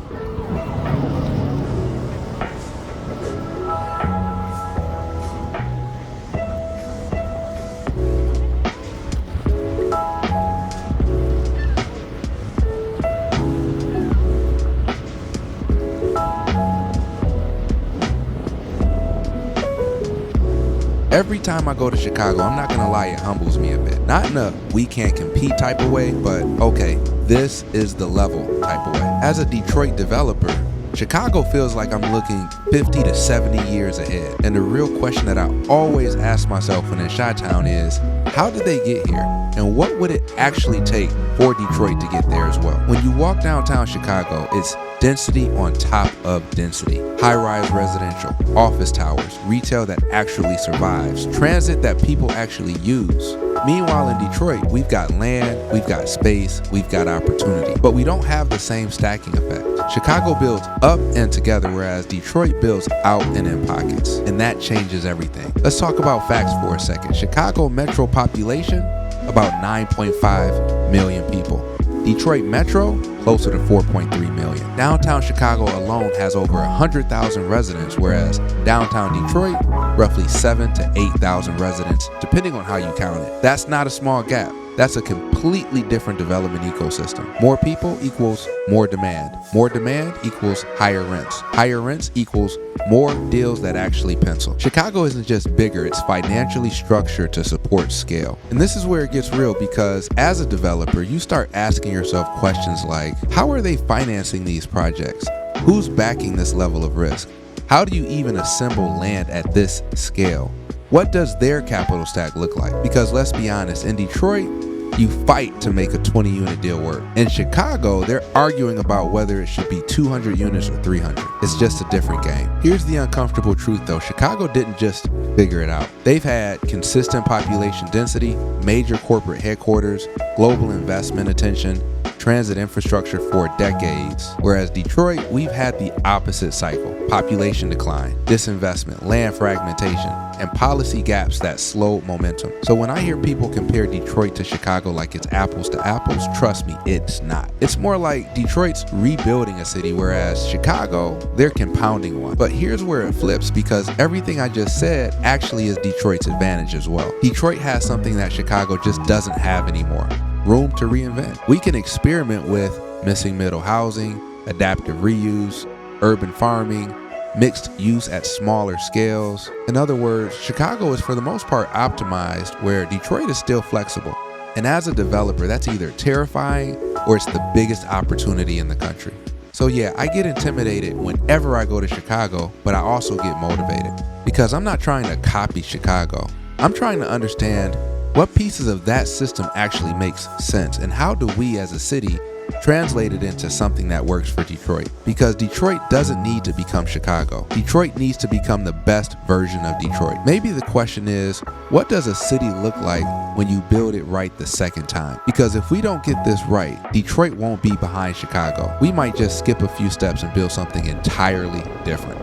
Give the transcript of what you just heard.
Every time I go to Chicago, I'm not gonna lie, it humbles me a bit. Not in a we can't compete type of way, but okay, this is the level type of way. As a Detroit developer, Chicago feels like I'm looking 50 to 70 years ahead. And the real question that I always ask myself when in Chi-Town is, how did they get here? And what would it actually take for Detroit to get there as well? When you walk downtown Chicago, it's density on top of density. High-rise residential, office towers, retail that actually survives, transit that people actually use. Meanwhile, in Detroit, we've got land, we've got space, we've got opportunity, but we don't have the same stacking effect. Chicago builds up and together, whereas Detroit builds out and in pockets, and that changes everything. Let's talk about facts for a second. Chicago metro population, about 9.5 million people. Detroit metro, closer to 4.3 million. Downtown Chicago alone has over 100,000 residents, whereas downtown Detroit, roughly 7,000 to 8,000 residents, depending on how you count it. That's not a small gap. That's a completely different development ecosystem. More people equals more demand. More demand equals higher rents. Higher rents equals more deals that actually pencil. Chicago isn't just bigger, it's financially structured to support scale. And this is where it gets real, because as a developer, you start asking yourself questions like, how are they financing these projects? Who's backing this level of risk? How do you even assemble land at this scale? What does their capital stack look like? Because let's be honest, in Detroit, you fight to make a 20-unit deal work. In Chicago, they're arguing about whether it should be 200 units or 300. It's just a different game. Here's the uncomfortable truth though. Chicago didn't just figure it out. They've had consistent population density, major corporate headquarters, global investment attention, transit infrastructure for decades. Whereas Detroit, we've had the opposite cycle. Population decline, disinvestment, land fragmentation, and policy gaps that slowed momentum. So when I hear people compare Detroit to Chicago like it's apples to apples, trust me, it's not. It's more like Detroit's rebuilding a city, whereas Chicago, they're compounding one. But here's where it flips, because everything I just said actually is Detroit's advantage as well. Detroit has something that Chicago just doesn't have anymore: room to reinvent. We can experiment with missing middle housing, adaptive reuse, urban farming, mixed use at smaller scales. In other words, Chicago is for the most part optimized, where Detroit is still flexible. And as a developer, that's either terrifying or it's the biggest opportunity in the country. So yeah, I get intimidated whenever I go to Chicago, but I also get motivated, because I'm not trying to copy Chicago. I'm trying to understand what pieces of that system actually makes sense, and how do we as a city translate it into something that works for Detroit? Because Detroit doesn't need to become Chicago. Detroit needs to become the best version of Detroit. Maybe the question is, what does a city look like when you build it right the second time? Because if we don't get this right, Detroit won't be behind Chicago. We might just skip a few steps and build something entirely different.